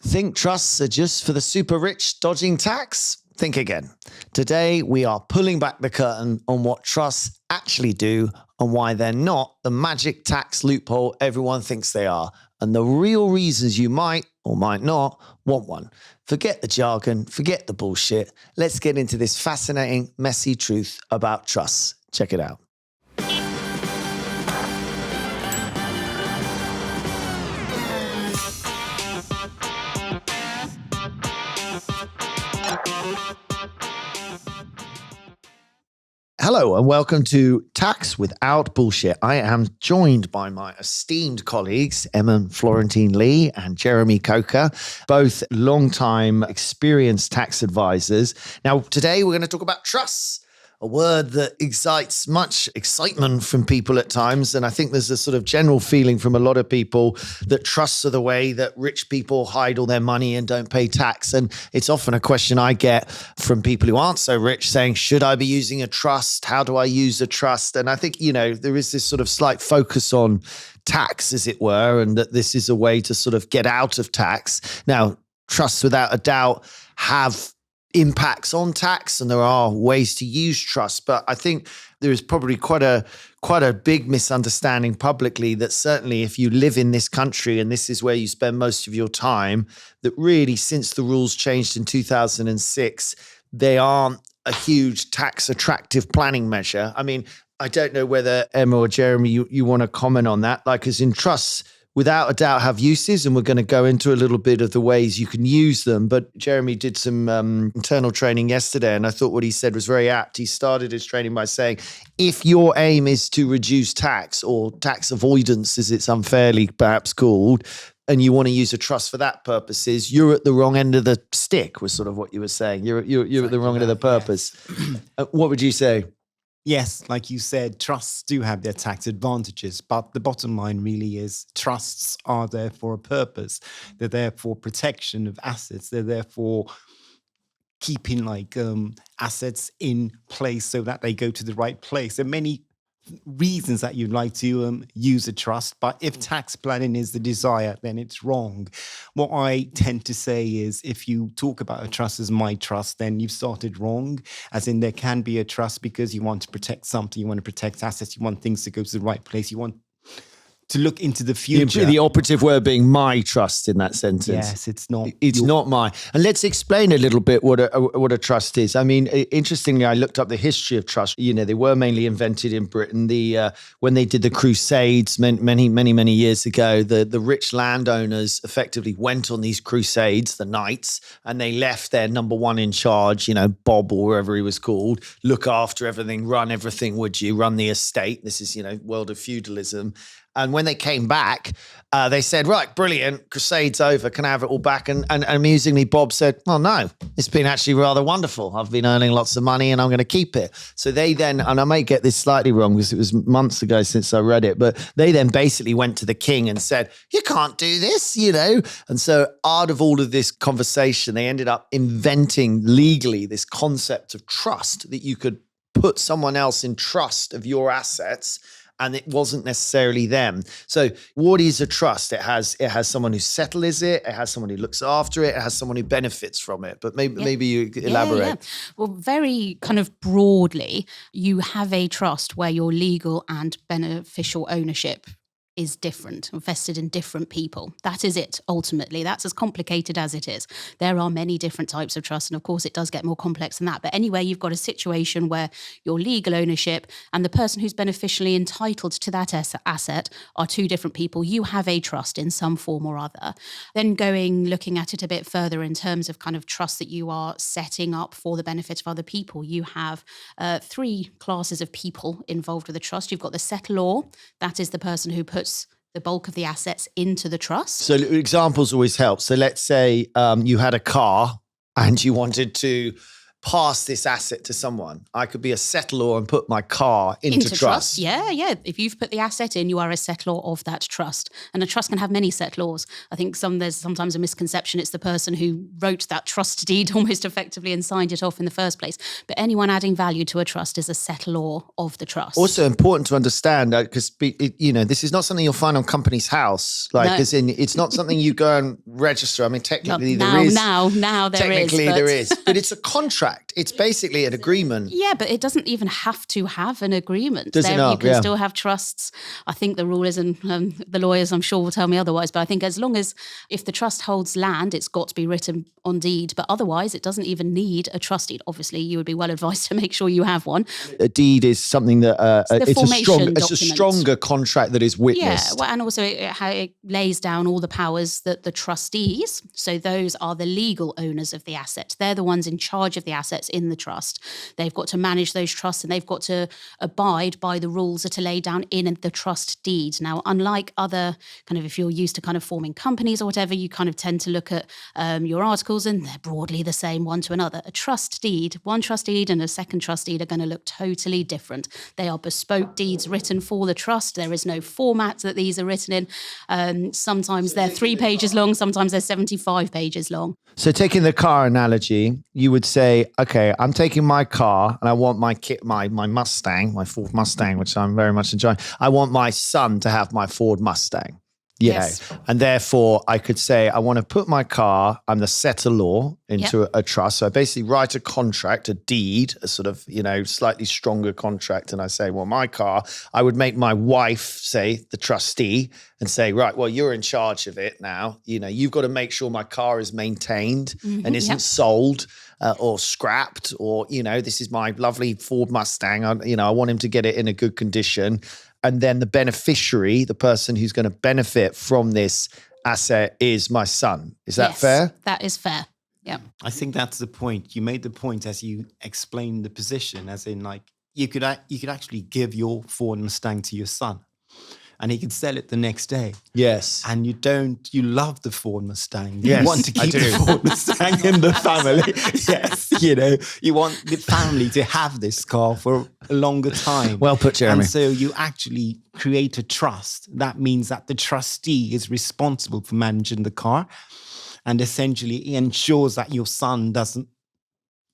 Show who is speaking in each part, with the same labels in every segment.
Speaker 1: Think trusts are just for the super rich dodging tax? Think again. Today, we are pulling back the curtain on what trusts actually do and why they're not the magic tax loophole everyone thinks they are, and the real reasons you might or might not want one. Forget the jargon, forget the bullshit. Let's get into this fascinating, messy truth about trusts. Check it out. Hello and welcome to Tax Without Bullshit. I am joined by my esteemed colleagues, FlorentinLee and Jeremy Coker, both long-time experienced tax advisors. Now, today we're going to talk about trusts, a word that excites much excitement from people at times. And I think there's a sort of general feeling from a lot of people that trusts are the way that rich people hide all their money and don't pay tax. And it's often a question I get from people who aren't so rich saying, should I be using a trust? How do I use a trust? And I think, there is this sort of slight focus on tax, as it were, and that this is a way to sort of get out of tax. Now, trusts without a doubt have impacts on tax, and there are ways to use trust, but I think there is probably quite a big misunderstanding publicly that certainly if you live in this country and this is where you spend most of your time, that really since the rules changed in 2006, they aren't a huge tax attractive planning measure. I mean, I don't know whether Emma or Jeremy, you want to comment on that, like as in trusts without a doubt have uses, and we're going to go into a little bit of the ways you can use them. But Jeremy did some internal training yesterday, and I thought what he said was very apt. He started his training by saying, if your aim is to reduce tax or tax avoidance, as it's unfairly perhaps called, and you want to use a trust for that purposes, you're at the wrong end of the stick, was sort of what you were saying. You're at the wrong end of the purpose. Yes. What would you say?
Speaker 2: Yes, like you said, trusts do have their tax advantages, but the bottom line really is trusts are there for a purpose. They're there for protection of assets. They're there for keeping assets in place so that they go to the right place. There are many reasons that you'd like to use a trust, but if tax planning is the desire, then it's wrong. What I tend to say is if you talk about a trust as my trust, then you've started wrong, as in there can be a trust because you want to protect something, you want to protect assets, you want things to go to the right place, you want to look into the future.
Speaker 1: The operative word being my trust in that sentence.
Speaker 2: Yes, it's not.
Speaker 1: It's not my. And let's explain a little bit what a trust is. I mean, interestingly, I looked up the history of trust. They were mainly invented in Britain. When they did the Crusades many years ago, the rich landowners effectively went on these crusades, the knights, and they left their number one in charge, Bob or wherever he was called, look after everything, run everything, would you? Run the estate. This is, world of feudalism. And when they came back, they said, right, brilliant, Crusade's over, can I have it all back? And amusingly, Bob said, well, no, it's been actually rather wonderful. I've been earning lots of money and I'm going to keep it. So they then, and I may get this slightly wrong because it was months ago since I read it, but they then basically went to the king and said, you can't do this, And so out of all of this conversation, they ended up inventing legally this concept of trust, that you could put someone else in trust of your assets, and it wasn't necessarily them. So what is a trust? It has someone who settles it. It has someone who looks after it. It has someone who benefits from it. But maybe you elaborate.
Speaker 3: Yeah. Well, very kind of broadly, you have a trust where your legal and beneficial ownership is different, vested in different people. That is it, ultimately. That's as complicated as it is. There are many different types of trust, and of course it does get more complex than that. But anyway, you've got a situation where your legal ownership and the person who's beneficially entitled to that asset are two different people. You have a trust in some form or other. Then looking at it a bit further in terms of kind of trust that you are setting up for the benefit of other people, you have three classes of people involved with the trust. You've got the settlor, that is the person who puts the bulk of the assets into the trust.
Speaker 1: So examples always help. So let's say you had a car and you wanted to pass this asset to someone. I could be a settlor and put my car into trust.
Speaker 3: Yeah. If you've put the asset in, you are a settlor of that trust. And a trust can have many settlors. I think there's sometimes a misconception it's the person who wrote that trust deed almost effectively and signed it off in the first place. But anyone adding value to a trust is a settlor of the trust.
Speaker 1: Also important to understand, because this is not something you'll find on Companies House. As in, it's not something you go and register. I mean, technically there is.
Speaker 3: Now there is.
Speaker 1: Technically there is. But it's a contract. It's basically an agreement.
Speaker 3: Yeah, but it doesn't even have to have an agreement.
Speaker 1: Does it not?
Speaker 3: You can still have trusts. I think the rule is, and the lawyers I'm sure will tell me otherwise, but I think as long as if the trust holds land, it's got to be written on deed. But otherwise, it doesn't even need a trust deed. Obviously, you would be well advised to make sure you have one.
Speaker 1: A deed is something that it's a stronger contract that is witnessed.
Speaker 3: Yeah, well, and also it lays down all the powers that the trustees, so those are the legal owners of the asset. They're the ones in charge of the assets in the trust. They've got to manage those trusts and they've got to abide by the rules that are laid down in the trust deed. Now, unlike other kind of, if you're used to kind of forming companies or whatever, you kind of tend to look at your articles and they're broadly the same one to another. A trust deed, one trust deed and a second trust deed are going to look totally different. They are bespoke deeds written for the trust. There is no format that these are written in. Sometimes they're 3 pages long, sometimes they're 75 pages long.
Speaker 1: So taking the car analogy, you would say, okay, I'm taking my car and I want my Mustang, my Ford Mustang, which I'm very much enjoying. I want my son to have my Ford Mustang.
Speaker 3: Yes.
Speaker 1: And therefore I could say, I want to put my car, I'm the settlor into a trust. So I basically write a contract, a deed, a sort of, slightly stronger contract. And I say, well, my car, I would make my wife, say, the trustee and say, right, well, you're in charge of it now. You've got to make sure my car is maintained and isn't sold or scrapped or, this is my lovely Ford Mustang. I want him to get it in a good condition. And then the beneficiary, the person who's going to benefit from this asset is my son. Is that fair?
Speaker 3: That is fair. Yeah.
Speaker 2: I think that's the point. You made the point as you explained the position, as in like you could actually give your Ford Mustang to your son and he could sell it the next day.
Speaker 1: Yes.
Speaker 2: And you love the Ford Mustang.
Speaker 1: Yes,
Speaker 2: you want to keep the Ford Mustang in the family. Yes. You want the family to have this car for a longer time.
Speaker 1: Well put, Jeremy.
Speaker 2: And so you actually create a trust. That means that the trustee is responsible for managing the car and essentially ensures that your son doesn't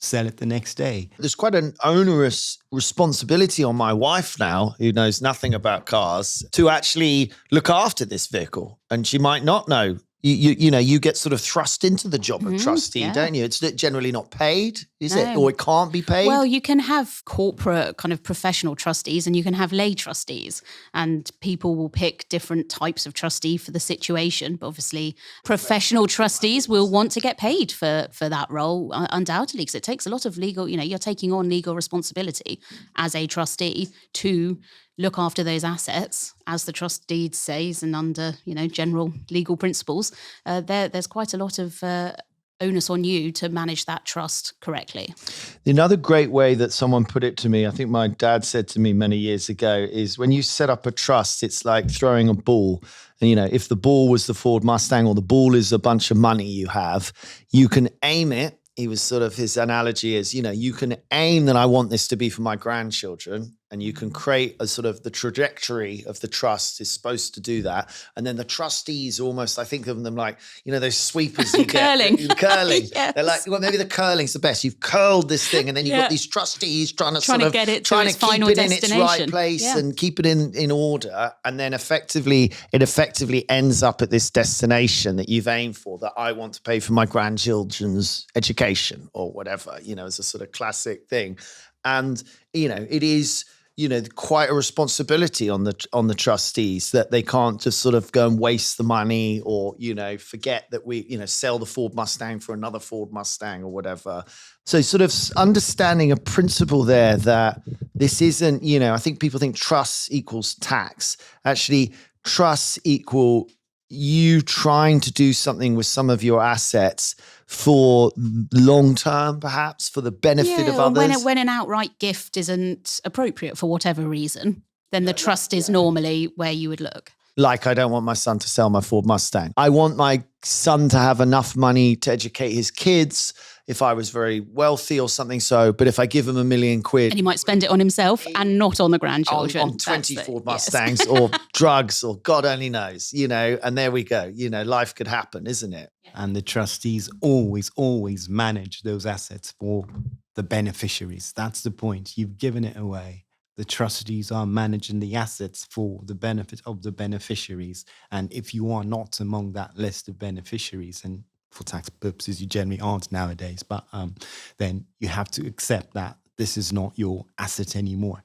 Speaker 2: sell it the next day.
Speaker 1: There's quite an onerous responsibility on my wife now, who knows nothing about cars, to actually look after this vehicle. And she might not know. You get sort of thrust into the job of trustee, don't you? It's generally not paid, is it? Or it can't be paid?
Speaker 3: Well, you can have corporate kind of professional trustees and you can have lay trustees. And people will pick different types of trustee for the situation. But obviously, professional trustees will want to get paid for that role, undoubtedly, because it takes a lot of legal, you're taking on legal responsibility as a trustee to look after those assets, as the trust deed says, and under, general legal principles. There's quite a lot of onus on you to manage that trust correctly.
Speaker 1: Another great way that someone put it to me, I think my dad said to me many years ago, is when you set up a trust, it's like throwing a ball. And, if the ball was the Ford Mustang or the ball is a bunch of money you have, you can aim it. His analogy is, you can aim that I want this to be for my grandchildren, and you can create a sort of the trajectory of the trust is supposed to do that. And then the trustees almost, I think of them like, those sweepers you
Speaker 3: curling.
Speaker 1: get. Curling.
Speaker 3: Yes.
Speaker 1: They're like, well, maybe the curling's the best. You've curled this thing and then you've got these trustees trying to
Speaker 3: get it
Speaker 1: trying
Speaker 3: to
Speaker 1: to
Speaker 3: its final
Speaker 1: keep it in its right
Speaker 3: destination.
Speaker 1: place and keep it in order. And then it effectively ends up at this destination that you've aimed for, that I want to pay for my grandchildren's education or whatever, as a sort of classic thing. And, it is, quite a responsibility on the trustees that they can't just sort of go and waste the money or, forget that we, sell the Ford Mustang for another Ford Mustang or whatever. So sort of understanding a principle there that this isn't, I think people think trust equals tax. Actually, trust equal you trying to do something with some of your assets for long term, perhaps for the benefit of others.
Speaker 3: When an outright gift isn't appropriate for whatever reason, then the trust is normally where you would look.
Speaker 1: Like, I don't want my son to sell my Ford Mustang. I want my son to have enough money to educate his kids. if I was very wealthy or something. So, but if I give him £1 million,
Speaker 3: And he might spend it on himself and not on the grandchildren.
Speaker 1: on 20 Ford Mustangs or drugs or God only knows, and there we go. Life could happen, isn't it?
Speaker 2: And the trustees always manage those assets for the beneficiaries. That's the point. You've given it away. The trustees are managing the assets for the benefit of the beneficiaries. And if you are not among that list of beneficiaries, and for tax purposes, you generally aren't nowadays, but then you have to accept that this is not your asset anymore,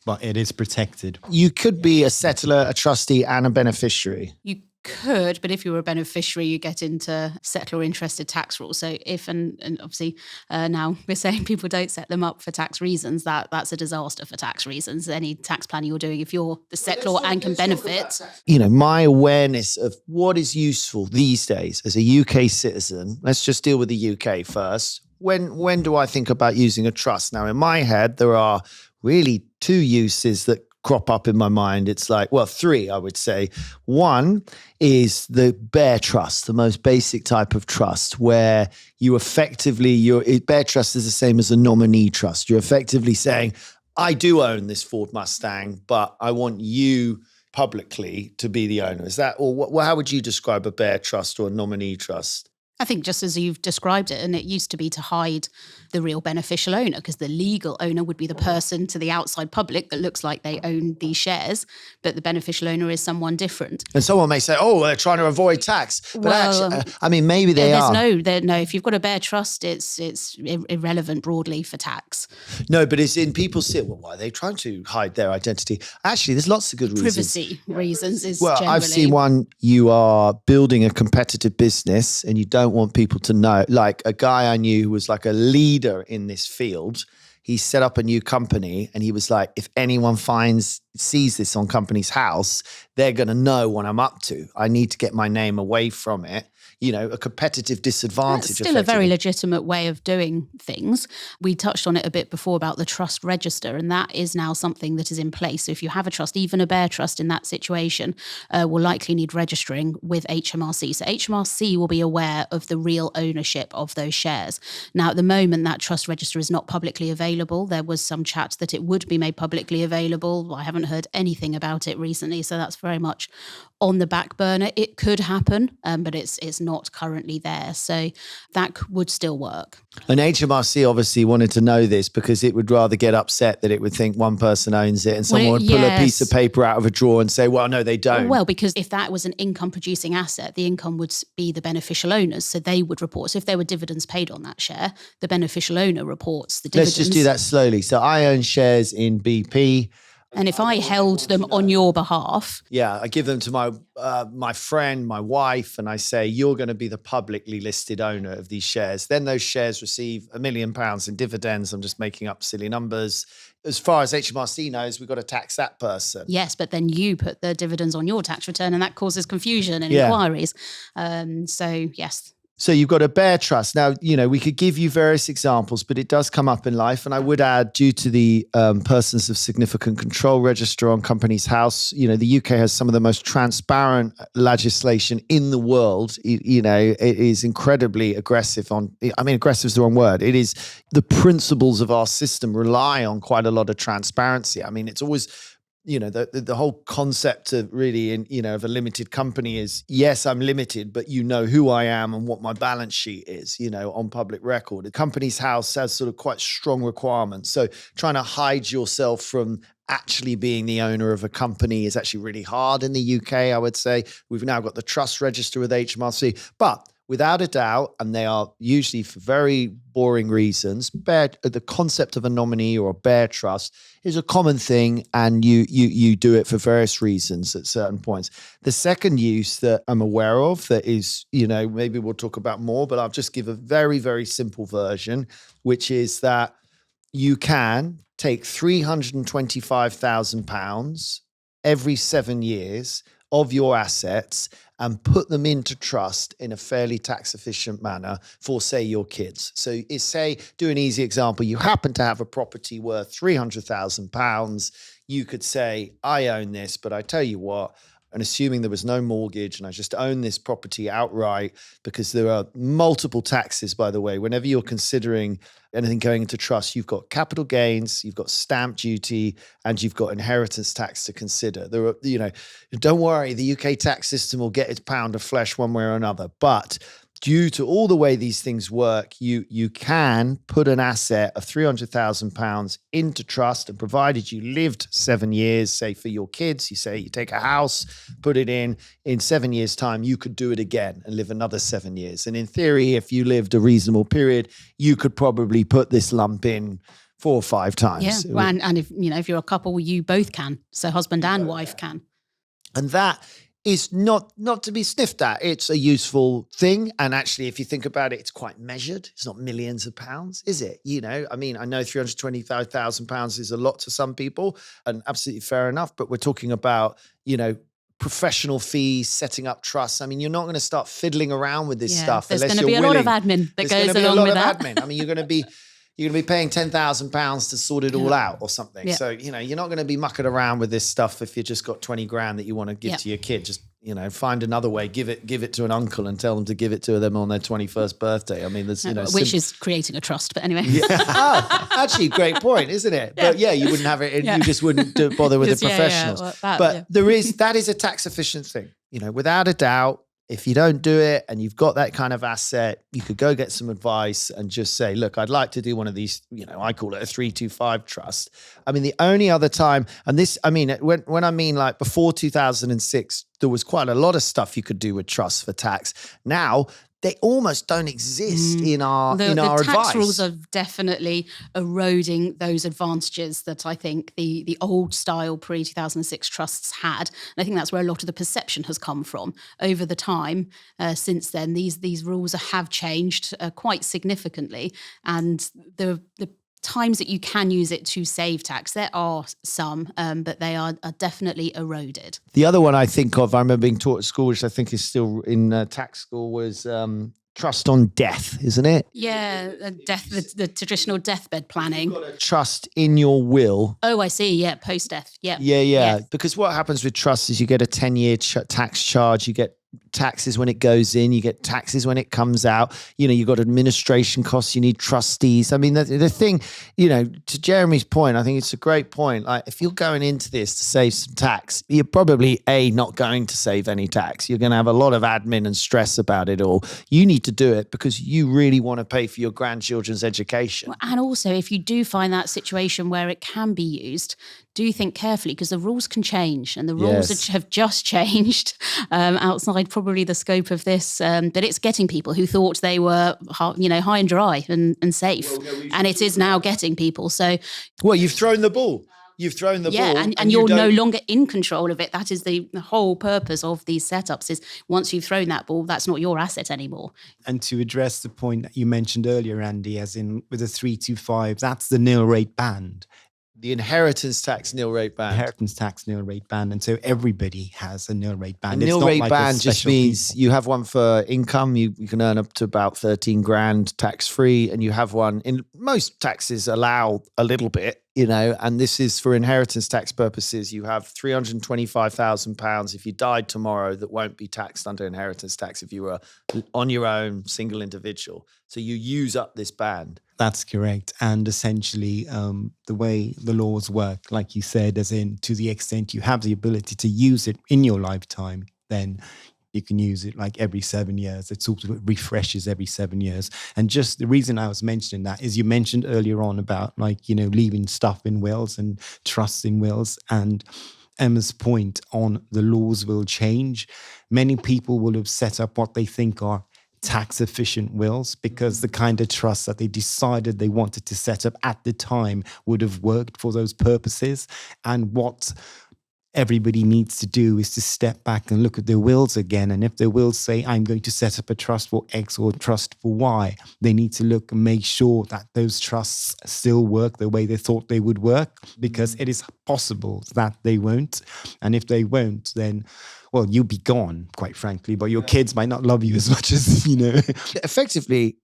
Speaker 2: but it is protected.
Speaker 1: You could be a settlor, a trustee, and a beneficiary.
Speaker 3: You could, but if you were a beneficiary, you get into settlor interested tax rules. So if, and obviously now we're saying people don't set them up for tax reasons, that's a disaster for tax reasons. Any tax planning you're doing, if you're the settlor and can benefit.
Speaker 1: My awareness of what is useful these days as a UK citizen, let's just deal with the UK first. When do I think about using a trust? Now, in my head, there are really two uses that crop up in my mind. It's like, well, three, I would say. One is the bare trust, the most basic type of trust, where you effectively, bare trust is the same as a nominee trust. You're effectively saying, I do own this Ford Mustang, but I want you publicly to be the owner. Is that, or how would you describe a bare trust or a nominee trust?
Speaker 3: I think just as you've described it, and it used to be to hide the real beneficial owner, because the legal owner would be the person to the outside public that looks like they own these shares, but the beneficial owner is someone different.
Speaker 1: And someone may say, oh, they're trying to avoid tax. But actually, maybe they are.
Speaker 3: No, if you've got a bare trust, it's irrelevant broadly for tax.
Speaker 1: No, but it's in people say, well, why are they trying to hide their identity? Actually, there's lots of good reasons.
Speaker 3: Privacy reasons is
Speaker 1: well,
Speaker 3: generally.
Speaker 1: I've seen one, you are building a competitive business and you don't want people to know. Like a guy I knew who was like a leader in this field, he set up a new company and he was like, if anyone sees this on Company's House, they're going to know what I'm up to. I need to get my name away from it. A competitive disadvantage.
Speaker 3: That's still a very legitimate way of doing things. We touched on it a bit before about the trust register, and that is now something that is in place. So if you have a trust, even a bare trust in that situation, will likely need registering with HMRC. So HMRC will be aware of the real ownership of those shares. Now, at the moment, that trust register is not publicly available. There was some chat that it would be made publicly available. I haven't heard anything about it recently, so that's very much on the back burner. It could happen, but it's not currently there. So that would still work.
Speaker 1: And HMRC obviously wanted to know this because it would rather get upset that it would think one person owns it and someone would pull a piece of paper out of a drawer and say, well, no, they don't.
Speaker 3: Well, because if that was an income producing asset, the income would be the beneficial owners. So they would report. So if there were dividends paid on that share, the beneficial owner reports the dividends.
Speaker 1: Let's just do that slowly. So I own shares in BP.
Speaker 3: And if I held them on your behalf.
Speaker 1: Yeah, I give them to my friend, my wife, and I say, you're going to be the publicly listed owner of these shares. Then those shares receive £1 million in dividends. I'm just making up silly numbers. As far as HMRC knows, we've got to tax that person.
Speaker 3: Yes, but then you put the dividends on your tax return and that causes confusion and inquiries. So, yes.
Speaker 1: So you've got a bare trust. Now, we could give you various examples, but it does come up in life. And I would add, due to the Persons of Significant Control register on Company's House, the UK has some of the most transparent legislation in the world. It is incredibly aggressive aggressive is the wrong word. It is the principles of our system rely on quite a lot of transparency. It's always... the whole concept of really, of a limited company is, yes, I'm limited, but who I am and what my balance sheet is, on public record. The Company's House has sort of quite strong requirements. So trying to hide yourself from actually being the owner of a company is actually really hard in the UK, I would say. We've now got the trust register with HMRC, but without a doubt, and they are usually for very boring reasons, the concept of a nominee or a bare trust is a common thing, and you do it for various reasons at certain points. The second use that I'm aware of that is, maybe we'll talk about more, but I'll just give a very, very simple version, which is that you can take £325,000 every 7 years of your assets and put them into trust in a fairly tax efficient manner for, say, your kids. So do an easy example. You happen to have a property worth £300,000. You could say, I own this, but I tell you what, and assuming there was no mortgage and I just own this property outright, because there are multiple taxes, by the way, whenever you're considering anything going into trust, you've got capital gains, you've got stamp duty, and you've got inheritance tax to consider. There are, don't worry, the UK tax system will get its pound of flesh one way or another. But due to all the way these things work, you can put an asset of £300,000 into trust, and provided you lived 7 years, say for your kids, you take a house, put it in 7 years' time, you could do it again and live another 7 years. And in theory, if you lived a reasonable period, you could probably put this lump in 4 or 5 times.
Speaker 3: Yeah, and if you're a couple, you both can. So husband and wife can.
Speaker 1: And that is not to be sniffed at. It's a useful thing. And actually, if you think about it, it's quite measured. It's not millions of pounds, is it? I know £325,000 is a lot to some people, and absolutely fair enough. But we're talking about, professional fees, setting up trusts. I mean, you're not going to start fiddling around with this stuff.
Speaker 3: There's going to be a lot of admin that goes along with that.
Speaker 1: I mean, you're going to be paying £10,000 to sort it all out or something. Yeah. So, you're not going to be mucking around with this stuff if you just got 20 grand that you want to give to your kid. Just, find another way, give it to an uncle and tell them to give it to them on their 21st birthday. I mean, there's,
Speaker 3: which is creating a trust, but anyway.
Speaker 1: Yeah. Actually, great point, isn't it? Yeah. But you wouldn't have it. You just wouldn't bother with the professionals. That is a tax efficient thing, without a doubt. If you don't do it and you've got that kind of asset, you could go get some advice and just say, look, I'd like to do one of these, I call it a 325 trust. I mean, the only other time, and this, I mean, when I mean like before 2006, there was quite a lot of stuff you could do with trusts for tax. Now, they almost don't exist in our advice.
Speaker 3: The tax rules are definitely eroding those advantages that I think the old style pre-2006 trusts had. And I think that's where a lot of the perception has come from over the time. Since then, these rules have changed quite significantly. And the times that you can use it to save tax, there are some, but they are definitely eroded.
Speaker 1: The other one I think of, I remember being taught at school, which I think is still in tax school, was trust on death, isn't it?
Speaker 3: Yeah, the traditional deathbed planning.
Speaker 1: You've got a trust in your will.
Speaker 3: Oh, I see. Yeah, post-death. Yeah.
Speaker 1: Yeah. Because what happens with trusts is you get a 10-year tax charge, you get taxes when it goes in, you get taxes when it comes out, you've got administration costs, you need trustees. I mean, the thing, to Jeremy's point, I think it's a great point. Like, if you're going into this to save some tax, you're probably not going to save any tax. You're going to have a lot of admin and stress about it all. You need to do it because you really want to pay for your grandchildren's education.
Speaker 3: And also, if you do find that situation where it can be used, do think carefully, because the rules can change, and the rules have just changed outside probably the scope of this. But it's getting people who thought they were, high and dry and safe, and it is now getting people. So,
Speaker 1: you've thrown the ball. You've thrown the ball.
Speaker 3: And you're no longer in control of it. That is the whole purpose of these setups, is once you've thrown that ball, that's not your asset anymore.
Speaker 2: And to address the point that you mentioned earlier, Andy, as in with the 325, that's the nil rate band.
Speaker 1: The inheritance tax nil rate band.
Speaker 2: And so everybody has a nil rate band.
Speaker 1: A nil rate band just means you have one for income. You can earn up to about 13 grand tax free, and you have one in most taxes allow a little bit, and this is for inheritance tax purposes. You have £325,000 if you died tomorrow that won't be taxed under inheritance tax if you were on your own, single individual. So you use up this band.
Speaker 2: That's correct. And essentially, the way the laws work, like you said, as in to the extent you have the ability to use it in your lifetime, then you can use it like every 7 years. It sort of refreshes every 7 years. And just the reason I was mentioning that is you mentioned earlier on about leaving stuff in wills and trusts in wills. And Emma's point on the laws will change. Many people will have set up what they think are tax efficient wills because the kind of trust that they decided they wanted to set up at the time would have worked for those purposes. And what everybody needs to do is to step back and look at their wills again. And if their wills say, I'm going to set up a trust for X or a trust for Y, they need to look and make sure that those trusts still work the way they thought they would work, because it is possible that they won't. And if they won't, then you'll be gone, quite frankly, but your kids might not love you as much as,
Speaker 1: Effectively,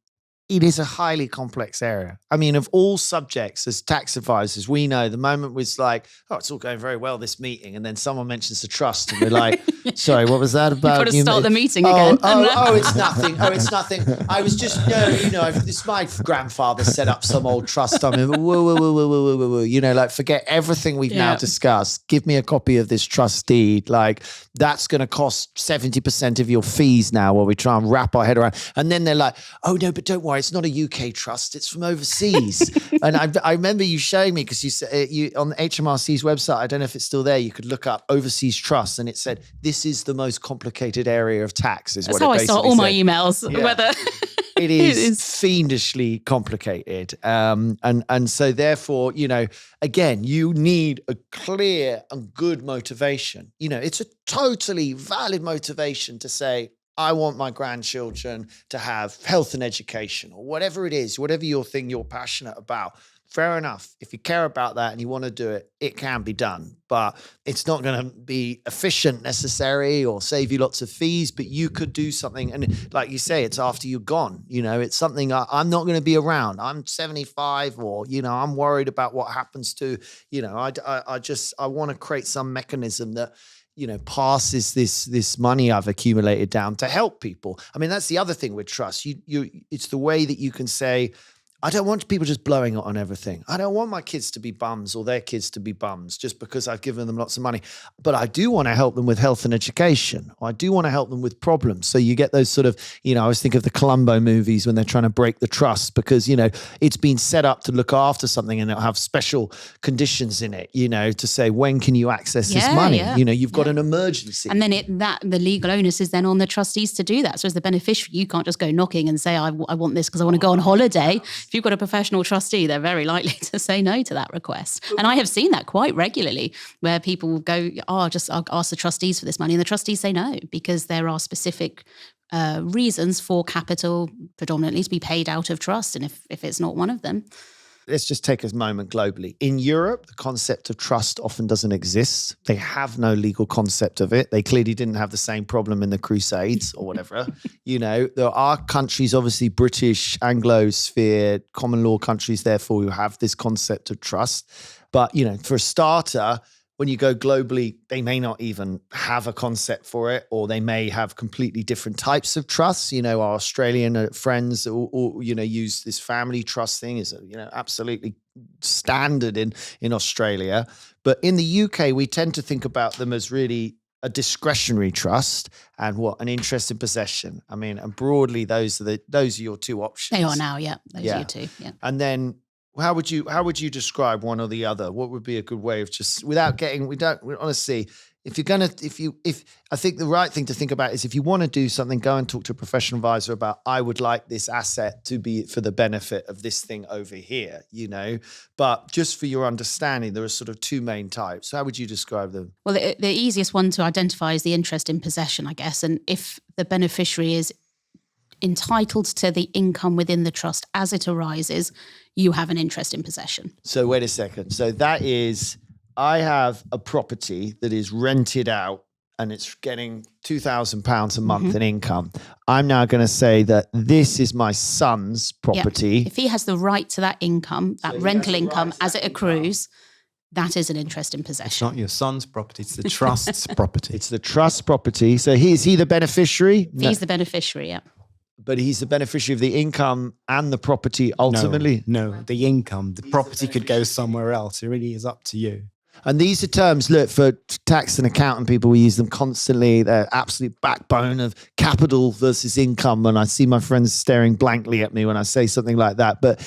Speaker 1: it is a highly complex area. I mean, of all subjects, as tax advisors, we know the moment was like, it's all going very well, this meeting. And then someone mentions the trust and we're like, Sorry, what was that about?
Speaker 3: You've got to start the meeting
Speaker 1: oh,
Speaker 3: again.
Speaker 1: Oh, it's nothing. Oh, it's nothing. I was just, this my grandfather set up some old trust. I mean, whoa. Like forget everything we've now discussed. Give me a copy of this trust deed. Like that's going to cost 70% of your fees now while we try and wrap our head around. And then they're like, oh no, but don't worry. It's not a UK trust. It's from overseas. And I remember you showing me because you said on HMRC's website, I don't know if it's still there, you could look up overseas trusts and it said, this is the most complicated area of tax is
Speaker 3: That's
Speaker 1: what it
Speaker 3: how I
Speaker 1: basically
Speaker 3: start all my
Speaker 1: said.
Speaker 3: emails, whether...
Speaker 1: It is fiendishly complicated. And so therefore, again, you need a clear and good motivation. It's a totally valid motivation to say, I want my grandchildren to have health and education or whatever it is, whatever your thing you're passionate about. Fair enough. If you care about that and you want to do it, it can be done. But it's not going to be efficient necessarily or save you lots of fees, but you could do something. And like you say, it's after you're gone. It's something I'm not going to be around. I'm 75 or, I'm worried about what happens to, I want to create some mechanism that, passes this money I've accumulated down to help people. I mean, that's the other thing with trust. It's the way that you can say, I don't want people just blowing it on everything. I don't want my kids to be bums or their kids to be bums just because I've given them lots of money. But I do want to help them with health and education. Or I do want to help them with problems. So you get those sort of, I always think of the Columbo movies when they're trying to break the trust because, it's been set up to look after something and it'll have special conditions in it, to say, when can you access this money?
Speaker 3: Yeah.
Speaker 1: You've got an emergency.
Speaker 3: And then the legal onus is then on the trustees to do that. So as the beneficiary, you can't just go knocking and say, I want this because I want to go on holiday. If you've got a professional trustee, they're very likely to say no to that request. And I have seen that quite regularly where people go, I'll ask the trustees for this money. And the trustees say no, because there are specific reasons for capital predominantly to be paid out of trust. And if it's not one of them.
Speaker 1: Let's just take a moment globally. In Europe, the concept of trust often doesn't exist. They have no legal concept of it. They clearly didn't have the same problem in the Crusades or whatever. There are countries, obviously British, Anglo-sphere, common law countries, therefore, who have this concept of trust. But, for a starter, when you go globally, they may not even have a concept for it, or they may have completely different types of trusts. Our Australian friends, use this family trust thing is, absolutely standard in Australia. But in the UK, we tend to think about them as really a discretionary trust and an interest in possession. I mean, and broadly, those are your two options.
Speaker 3: They are now, yeah. Those are your two, yeah.
Speaker 1: And then, how would you describe one or the other? What would be a good way of just without getting? Honestly, I think the right thing to think about is if you want to do something, go and talk to a professional advisor about. I would like this asset to be for the benefit of this thing over here. But just for your understanding, there are sort of two main types. How would you describe them?
Speaker 3: Well, the easiest one to identify is the interest in possession, I guess, and if the beneficiary is entitled to the income within the trust as it arises, you have an interest in possession.
Speaker 1: So wait a second. So that is, I have a property that is rented out and it's getting £2,000 a month in income. I'm now going to say that this is my son's property.
Speaker 3: If he has the right to that income, that rental income as it accrues, that is an interest in possession.
Speaker 2: It's not your son's property, it's the trust's property.
Speaker 1: It's the trust property. So is he the beneficiary?
Speaker 3: He's the beneficiary, yeah.
Speaker 1: But he's the beneficiary of the income and the property ultimately?
Speaker 2: No, the income. The property could go somewhere else. It really is up to you.
Speaker 1: And these are terms, look, for tax and accountant people, we use them constantly. They're absolute backbone of capital versus income. And I see my friends staring blankly at me when I say something like that. But,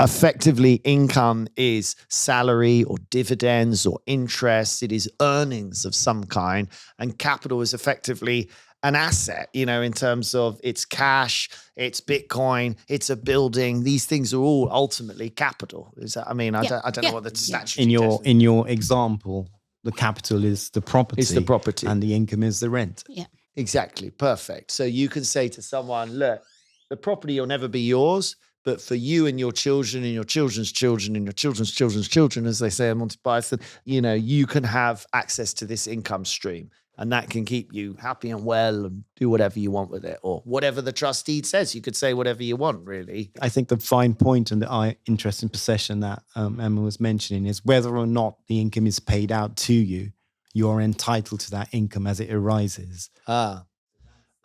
Speaker 1: effectively income is salary or dividends or interest. It is earnings of some kind. And capital is effectively an asset, in terms of it's cash, it's Bitcoin, it's a building. These things are all ultimately capital. Is that? I mean, I don't know what the statute is.
Speaker 2: In your example, the capital is the property.
Speaker 1: It's the property,
Speaker 2: and the income is the rent.
Speaker 3: Yeah,
Speaker 1: exactly, perfect. So you can say to someone, look, the property will never be yours, but for you and your children and your children's children and your children's children's children, as they say in Monty Python, you can have access to this income stream. And that can keep you happy and well and do whatever you want with it, or whatever the trustee says. You could say whatever you want, really.
Speaker 2: I think the fine point and the interest in possession that Emma was mentioning is whether or not the income is paid out to you. you're entitled to that income as it arises.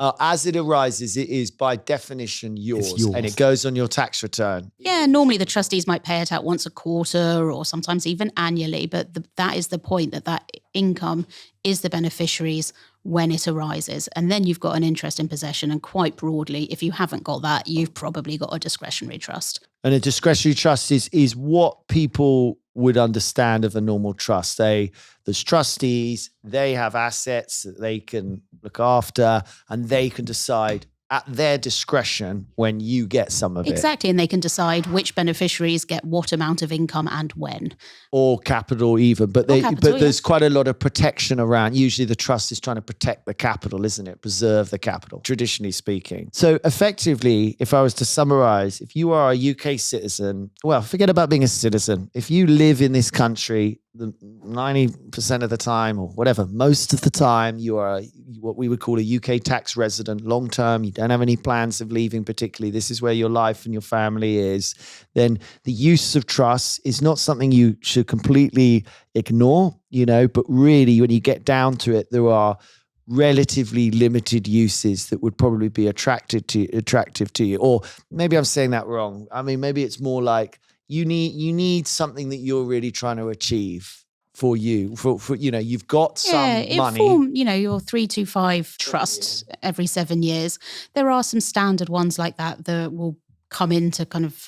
Speaker 1: As it arises, it is by definition yours,
Speaker 2: It's yours.
Speaker 1: and it goes on your tax return.
Speaker 3: Yeah, normally the trustees might pay it out once a quarter or sometimes even annually, but that is the point, that income is the beneficiaries when it arises. And then you've got an interest in possession, and quite broadly, if you haven't got that, you've probably got a discretionary trust.
Speaker 1: And a discretionary trust is what people would understand of a normal trust. There's trustees, they have assets that they can look after, and they can decide at their discretion when you get some of it.
Speaker 3: Exactly, and they can decide which beneficiaries get what amount of income and when.
Speaker 1: Or capital even, but there's quite a lot of protection around. Usually the trust is trying to protect the capital, isn't it? Preserve the capital, traditionally speaking. So effectively, if I was to summarize, if you are a UK citizen, well, forget about being a citizen. If you live in this country, 90% of the time, or whatever, most of the time, you are what we would call a UK tax resident, long term. You don't have any plans of leaving particularly. This is where your life and your family is. Then the use of trust is not something you should completely ignore, but really when you get down to it, there are relatively limited uses that would probably be attractive to you. Or maybe I'm saying that wrong. I mean, maybe it's more like you need something that you're really trying to achieve for you, for you've got some money.
Speaker 3: Form, your 325 trust every 7 years. There are some standard ones like that will come into kind of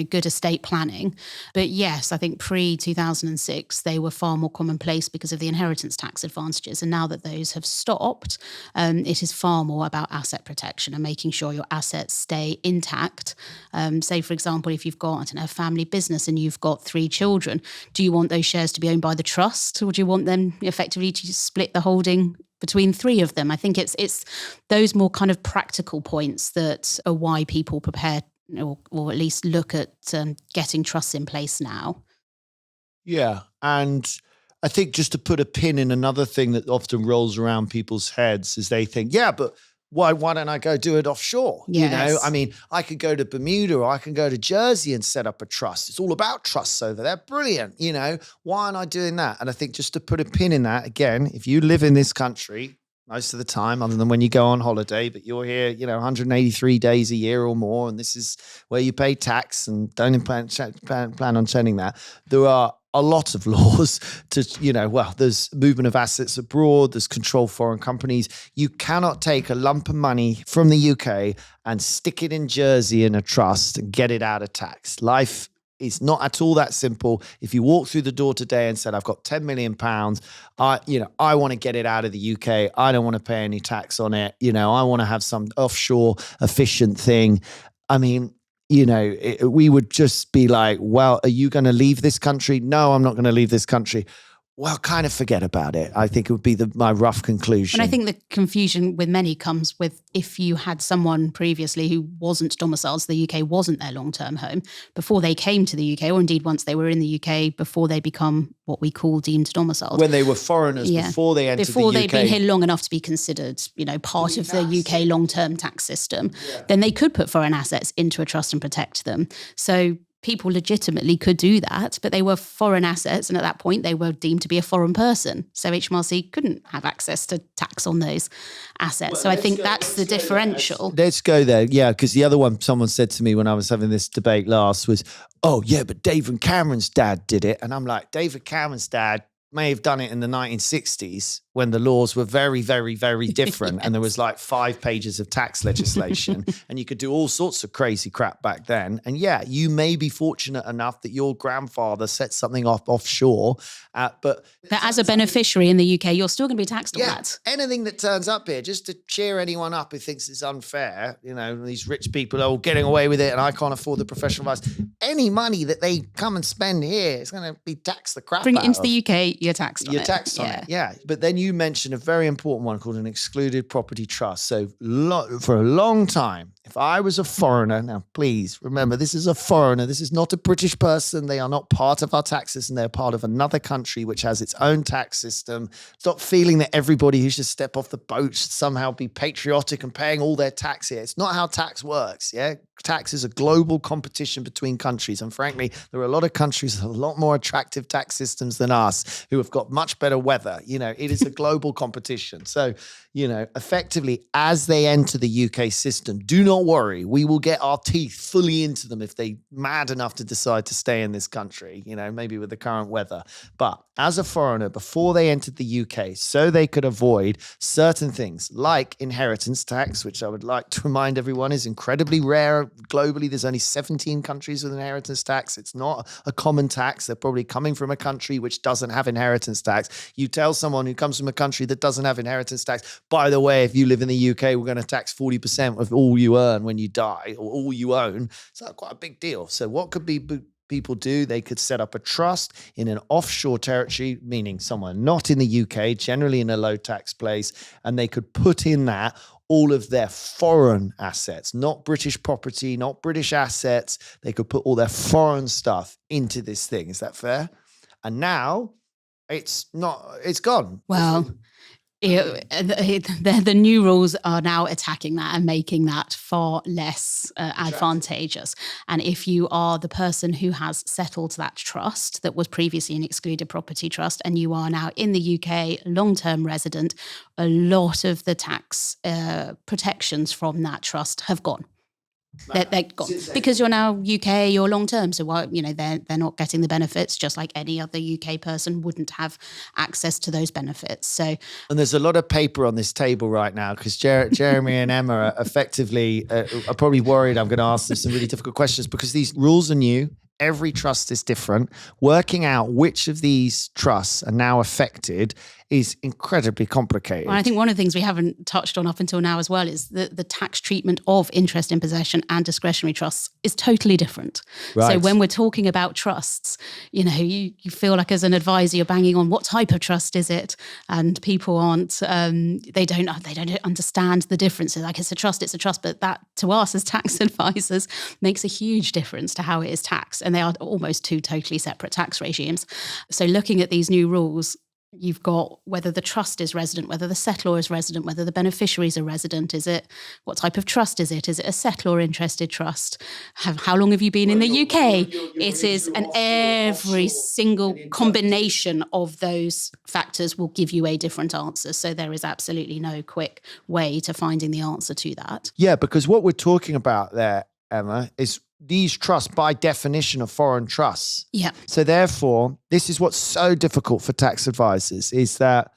Speaker 3: good estate planning. But yes, I think pre-2006, they were far more commonplace because of the inheritance tax advantages. And now that those have stopped, it is far more about asset protection and making sure your assets stay intact. Say, for example, if you've got, a family business and you've got 3 children, do you want those shares to be owned by the trust, or do you want them effectively to split the holding between 3 of them? I think it's those more kind of practical points that are why people prepare or at least look at getting trusts in place now.
Speaker 1: Yeah. And I think just to put a pin in another thing that often rolls around people's heads is they think, yeah, but why don't I go do it offshore?
Speaker 3: Yes.
Speaker 1: I mean, I could go to Bermuda or I can go to Jersey and set up a trust. It's all about trusts over there. Brilliant. Why aren't I doing that? And I think just to put a pin in that, again, if you live in this country most of the time, other than when you go on holiday, but you're here, 183 days a year or more, and this is where you pay tax and don't plan on sending that. There are a lot of laws to, there's movement of assets abroad, there's control foreign companies. You cannot take a lump of money from the UK and stick it in Jersey in a trust and get it out of tax. Life is not at all that simple. If you walk through the door today and said, I've got 10 million pounds, I want to get it out of the UK. I don't want to pay any tax on it. I want to have some offshore efficient thing. I mean, we would just be like, well, are you going to leave this country? No, I'm not going to leave this country. Well, kind of forget about it. I think it would be my rough conclusion.
Speaker 3: And I think the confusion with many comes with if you had someone previously who wasn't domiciled, so the UK wasn't their long-term home, before they came to the UK, or indeed once they were in the UK, before they become what we call deemed domiciled.
Speaker 1: When they were foreigners, before they entered the UK.
Speaker 3: Before they'd been here long enough to be considered, part of the UK long-term tax system, then they could put foreign assets into a trust and protect them. So people legitimately could do that, but they were foreign assets, and at that point they were deemed to be a foreign person. So HMRC couldn't have access to tax on those assets. Well, so I think that's the differential.
Speaker 1: Let's go there, yeah, because the other one someone said to me when I was having this debate last was, oh yeah, but David Cameron's dad did it. And I'm like, David Cameron's dad may have done it in the 1960s when the laws were very, very, very different. Yes. And there was like 5 pages of tax legislation and you could do all sorts of crazy crap back then. And yeah, you may be fortunate enough that your grandfather set something up offshore. But
Speaker 3: as a beneficiary in the UK, you're still going to be taxed on that.
Speaker 1: Anything that turns up here, just to cheer anyone up who thinks it's unfair, these rich people are all getting away with it and I can't afford the professional advice. Any money that they come and spend here is going to be taxed the crap
Speaker 3: Bring
Speaker 1: out
Speaker 3: it into
Speaker 1: of.
Speaker 3: the UK, you're taxed on it.
Speaker 1: You're taxed on it, yeah. But then you mentioned a very important one called an excluded property trust. So for a long time, if I was a foreigner, now please remember, this is a foreigner. This is not a British person. They are not part of our tax system. They're part of another country which has its own tax system. Stop feeling that everybody who should step off the boat should somehow be patriotic and paying all their tax here. It's not how tax works, yeah? Tax is a global competition between countries. And frankly, there are a lot of countries with a lot more attractive tax systems than us who have got much better weather. It is a global competition. So, effectively, as they enter the UK system, do not worry. We will get our teeth fully into them if they mad enough to decide to stay in this country, maybe with the current weather. But as a foreigner, before they entered the UK, so they could avoid certain things like inheritance tax, which I would like to remind everyone is incredibly rare globally. There's only 17 countries with inheritance tax. It's not a common tax. They're probably coming from a country which doesn't have inheritance tax. You tell someone who comes from a country that doesn't have inheritance tax, by the way, if you live in the UK, we're going to tax 40% of all you earn when you die or all you own. It's not quite a big deal. So what could be people do? They could set up a trust in an offshore territory, meaning somewhere not in the UK, generally in a low tax place, and they could put in that all of their foreign assets, not British property, not British assets. They could put all their foreign stuff into this thing. Is that fair? And now it's gone.
Speaker 3: Well, the new rules are now attacking that and making that far less advantageous. And if you are the person who has settled that trust that was previously an excluded property trust and you are now in the UK long-term resident, a lot of the tax protections from that trust have gone. They're gone because you're now UK, you're long term. So why, they're not getting the benefits, just like any other UK person wouldn't have access to those benefits. So,
Speaker 1: and there's a lot of paper on this table right now because Jeremy and Emma are effectively are probably worried I'm going to ask them some really difficult questions because these rules are new. Every trust is different. Working out which of these trusts are now affected is incredibly complicated.
Speaker 3: Well, I think one of the things we haven't touched on up until now as well is the tax treatment of interest in possession and discretionary trusts is totally different. Right. So when we're talking about trusts, you feel like as an advisor you're banging on what type of trust is it, and people aren't they don't understand the differences. Like it's a trust, but that to us as tax advisors makes a huge difference to how it is taxed, and they are almost two totally separate tax regimes. So looking at these new rules, you've got whether the trust is resident, whether the settlor is resident, whether the beneficiaries are resident. What type of trust is it? Is it a settlor interested trust? How long have you been in the UK? It is, and every single combination of those factors will give you a different answer. So there is absolutely no quick way to finding the answer to that.
Speaker 1: Yeah, because what we're talking about there, Emma, is these trusts by definition are foreign trusts.
Speaker 3: Yeah.
Speaker 1: So therefore, this is what's so difficult for tax advisors is that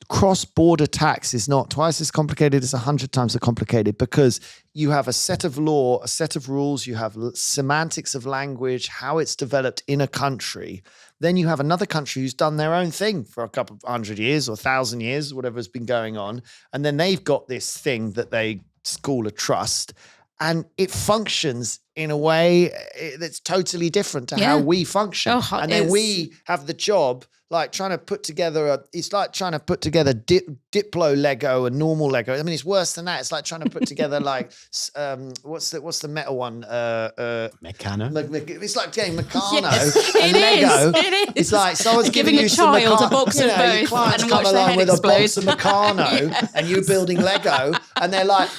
Speaker 1: cross-border tax is not twice as complicated as 100 times as complicated because you have a set of law, a set of rules, you have semantics of language, how it's developed in a country. Then you have another country who's done their own thing for a couple of 100 years or 1,000 years, whatever's been going on. And then they've got this thing that they call a trust. And it functions in a way that's totally different to how we function.
Speaker 3: Oh,
Speaker 1: and then we have the job like trying to put together it's like trying to put together Diplo Lego and normal Lego. I mean, it's worse than that. It's like trying to put together like what's the metal one?
Speaker 2: Meccano.
Speaker 1: It's like getting Meccano
Speaker 3: yes,
Speaker 1: and Lego.
Speaker 3: It is.
Speaker 1: It's like someone's giving
Speaker 3: a
Speaker 1: you
Speaker 3: child
Speaker 1: some
Speaker 3: a box of both
Speaker 1: your clients
Speaker 3: and
Speaker 1: come
Speaker 3: watch their
Speaker 1: along
Speaker 3: head
Speaker 1: with
Speaker 3: explode.
Speaker 1: a box of Meccano
Speaker 3: Yes.
Speaker 1: and you building Lego and they're like,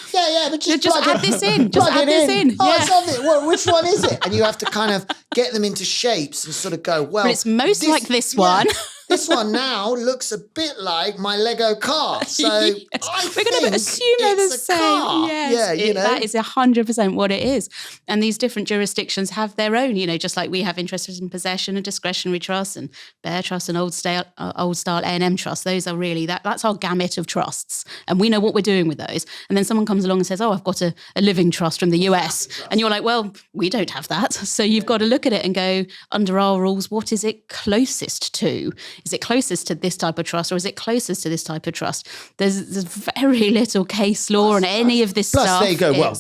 Speaker 1: but just
Speaker 3: add this in. Just
Speaker 1: plug
Speaker 3: add
Speaker 1: it
Speaker 3: this in.
Speaker 1: Oh,
Speaker 3: Yeah.
Speaker 1: it's obvious. Well, which one is it? And you have to kind of get them into shapes and sort of go, well,
Speaker 3: But it's most like this one.
Speaker 1: This one now looks a bit like my Lego car. So
Speaker 3: Yes. We're going to assume they're the
Speaker 1: it's a
Speaker 3: same.
Speaker 1: car.
Speaker 3: Yes,
Speaker 1: Yeah,
Speaker 3: that is 100% what it is. And these different jurisdictions have their own, just like we have interest in possession and discretionary trusts and bear trust and old style A&M trust. Those are really, that's our gamut of trusts. And we know what we're doing with those. And then someone comes along and says, oh, I've got a living trust from the US. And you're like, well, we don't have that. So you've got to look at it and go, under our rules, what is it closest to? Is it closest to this type of trust or is it closest to this type of trust? There's very little case law on any of this stuff.
Speaker 1: Plus they go, well,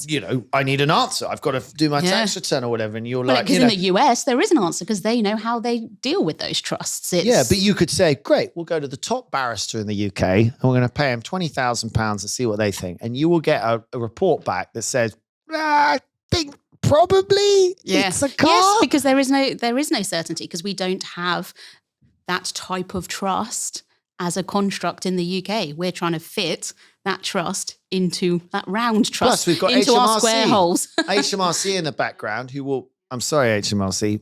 Speaker 1: I need an answer. I've got to do my tax return or whatever. And you're like,
Speaker 3: because in the US, there is an answer because they know how they deal with those trusts.
Speaker 1: But you could say, great, we'll go to the top barrister in the UK and we're going to pay him £20,000 and see what they think. And you will get a report back that says, I think probably it's a car.
Speaker 3: Yes, because there is no certainty, because we don't have that type of trust as a construct in the UK. We're trying to fit that trust into that round trust.
Speaker 1: Plus, we've got
Speaker 3: into
Speaker 1: HMRC,
Speaker 3: our square holes.
Speaker 1: HMRC in the background, who will, I'm sorry, HMRC,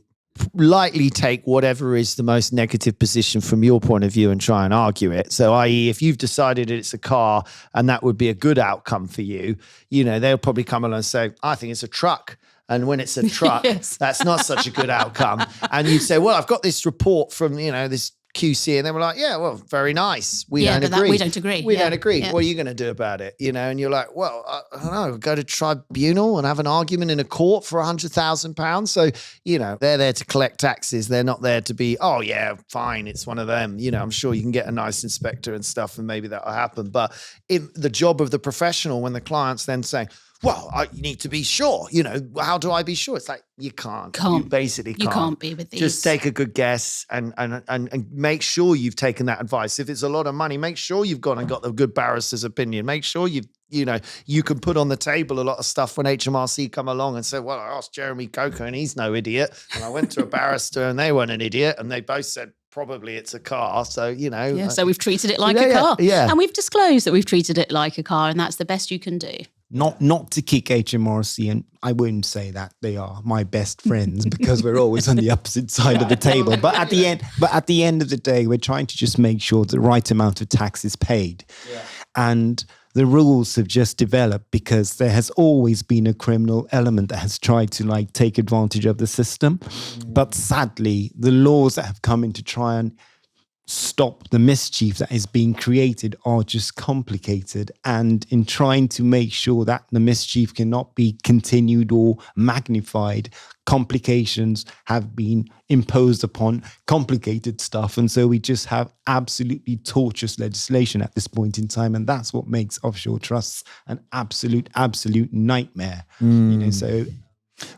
Speaker 1: lightly take whatever is the most negative position from your point of view and try and argue it. So, i.e., if you've decided it's a car and that would be a good outcome for you, they'll probably come along and say, I think it's a truck. And when it's a truck,
Speaker 3: Yes.
Speaker 1: that's not such a good outcome. And you say, well, I've got this report from, this QC, and they were like, yeah, well, very nice. We don't agree.
Speaker 3: We don't agree.
Speaker 1: We don't agree.
Speaker 3: Yeah.
Speaker 1: What are you going to do about it? And you're like, well, I don't know, go to tribunal and have an argument in a court for £100,000. So, they're there to collect taxes. They're not there to be, oh yeah, fine, it's one of them. I'm sure you can get a nice inspector and stuff, and maybe that'll happen. But the job of the professional, when the client's then saying, well, you need to be sure. How do I be sure? It's like, you can't. You basically can't.
Speaker 3: You can't be with these.
Speaker 1: Just take a good guess and make sure you've taken that advice. If it's a lot of money, make sure you've gone and got the good barrister's opinion. Make sure you can put on the table a lot of stuff when HMRC come along and say, well, I asked Jeremy Coker and he's no idiot. And I went to a barrister and they weren't an idiot. And they both said, probably it's a car. So,
Speaker 3: Yeah, so we've treated it like a car.
Speaker 1: Yeah.
Speaker 3: And we've disclosed that we've treated it like a car, and that's the best you can do.
Speaker 2: Not to kick HMRC, and I wouldn't say that they are my best friends because we're always on the opposite side of the table. But at the end of the day, we're trying to just make sure the right amount of tax is paid. Yeah. And the rules have just developed because there has always been a criminal element that has tried to take advantage of the system. But sadly, the laws that have come in to try and stop the mischief that is being created are just complicated, and in trying to make sure that the mischief cannot be continued or magnified, complications have been imposed upon complicated stuff. And so we just have absolutely tortuous legislation at this point in time, and that's what makes offshore trusts an absolute nightmare.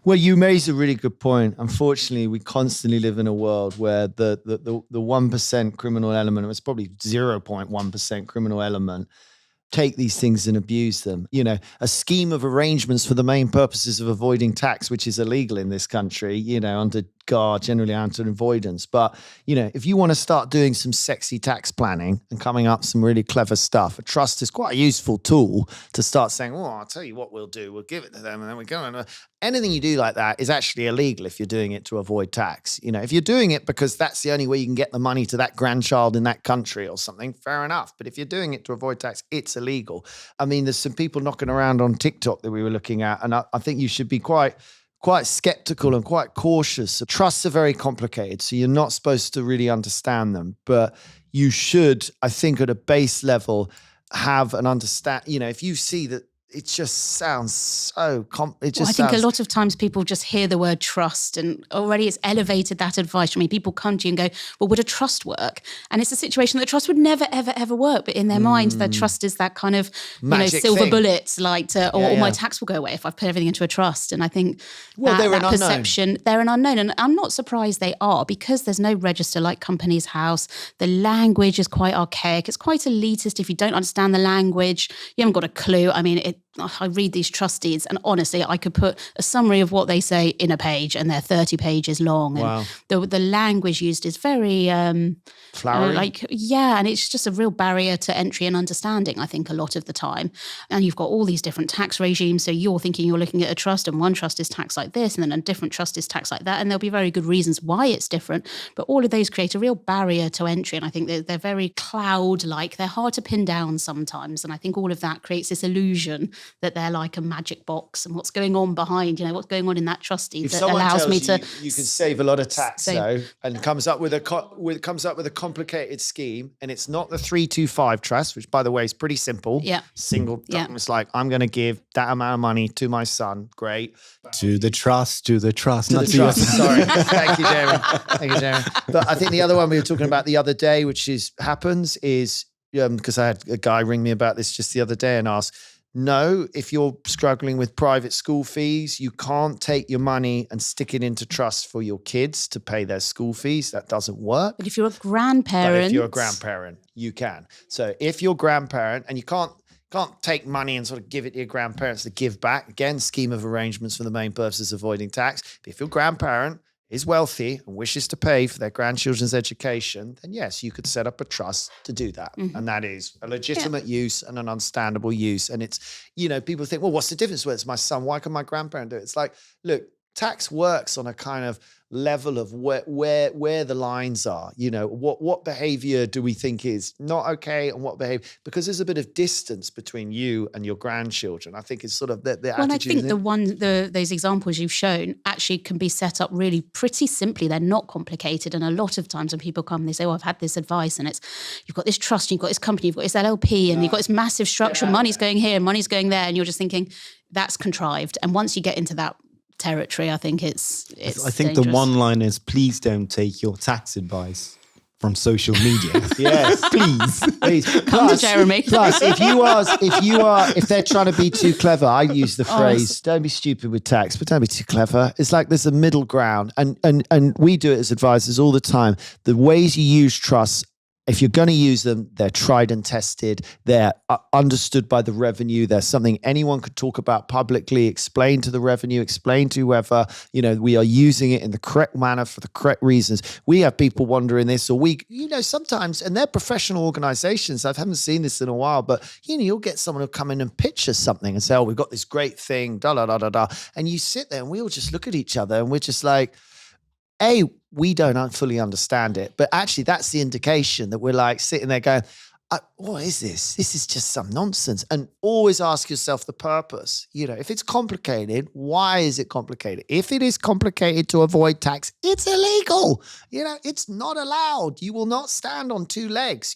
Speaker 1: Well, you raise a really good point. Unfortunately, we constantly live in a world where the 1% criminal element, it's probably 0.1% criminal element, take these things and abuse them. A scheme of arrangements for the main purposes of avoiding tax, which is illegal in this country, under generally under avoidance. But, if you want to start doing some sexy tax planning and coming up with some really clever stuff, a trust is quite a useful tool to start saying, well, I'll tell you what we'll do. We'll give it to them and then we go on. Anything you do like that is actually illegal if you're doing it to avoid tax. If you're doing it because that's the only way you can get the money to that grandchild in that country or something, fair enough. But if you're doing it to avoid tax, it's illegal. I mean, there's some people knocking around on TikTok that we were looking at, and I think you should be quite skeptical and quite cautious. Trusts are very complicated, so you're not supposed to really understand them. But you should, I think, at a base level, have an understand. If you see that it just sounds so I
Speaker 3: think a lot of times people just hear the word trust and already it's elevated that advice. I mean, people come to you and go, well, would a trust work? And it's a situation that trust would never, ever, ever work. But in their mind, that trust is that kind of silver bullet, or my tax will go away if I've put everything into a trust. And I think that perception, they're an unknown. And I'm not surprised they are, because there's no register like Companies House. The language is quite archaic. It's quite elitist. If you don't understand the language, you haven't got a clue. I mean, I read these trust deeds, and honestly, I could put a summary of what they say in a page, and they're 30 pages long.
Speaker 1: Wow.
Speaker 3: And the language used is very
Speaker 1: flowery.
Speaker 3: And it's just a real barrier to entry and understanding, I think, a lot of the time. And you've got all these different tax regimes. So you're thinking you're looking at a trust, and one trust is taxed like this, and then a different trust is taxed like that. And there'll be very good reasons why it's different. But all of those create a real barrier to entry. And I think they're very cloud-like. They're hard to pin down sometimes. And I think all of that creates this illusion that they're like a magic box, and what's going on behind, what's going on in that trustee that allows me to.
Speaker 1: You can save a lot of tax though, and comes up with a complicated scheme, and it's not the 325 trust, which by the way is pretty simple.
Speaker 3: Yeah.
Speaker 1: Single. Yeah. It's like, I'm going to give that amount of money to my son. Great.
Speaker 2: To the trust. Sorry.
Speaker 1: Thank you, Jeremy. But I think the other one we were talking about the other day, which happens is because I had a guy ring me about this just the other day and ask, no, if you're struggling with private school fees, you can't take your money and stick it into trust for your kids to pay their school fees. That doesn't work.
Speaker 3: But if you're a grandparent,
Speaker 1: you can. So if you're a grandparent and you can't can't take money and sort of give it to your grandparents to give back. Again, scheme of arrangements for the main purpose of avoiding tax. But if your grandparent is wealthy and wishes to pay for their grandchildren's education, then yes, you could set up a trust to do that. And that is a legitimate use and an understandable use. And it's, people think, well, what's the difference? Well, it's my son. Why can my grandparent do it? It's like, look, tax works on a kind of level of where the lines are. What behavior do we think is not okay, and what behavior, because there's a bit of distance between you and your grandchildren. I think it's sort of the attitude.
Speaker 3: Well, I think those examples you've shown actually can be set up really pretty simply. They're not complicated. And a lot of times when people come, they say, I've had this advice, and it's, you've got this trust, you've got this company, you've got this LLP, and you've got this massive structure, money's going here, money's going there. And you're just thinking that's contrived. And once you get into that territory, I think it's
Speaker 2: I think
Speaker 3: dangerous.
Speaker 2: the one line is, please don't take your tax advice from social media.
Speaker 1: Yes, please.
Speaker 3: Come to Jeremy.
Speaker 1: Plus, if they're trying to be too clever, I use the phrase, don't be stupid with tax, but don't be too clever. It's like there's a middle ground. And we do it as advisors all the time. The ways you use trusts, if you're going to use them, they're tried and tested. They're understood by the revenue. They're something anyone could talk about publicly, explain to the revenue, explain to whoever, we are using it in the correct manner for the correct reasons. We have people wondering this, or sometimes, and they're professional organizations. I haven't seen this in a while, but you'll get someone who'll come in and pitch us something and say, oh, we've got this great thing, da, da, da, da, da. And you sit there and we all just look at each other and we're just like, we don't fully understand it, but actually that's the indication that we're like sitting there going, what is this? This is just some nonsense. And always ask yourself the purpose. If it's complicated, why is it complicated? If it is complicated to avoid tax, it's illegal. It's not allowed. You will not stand on two legs.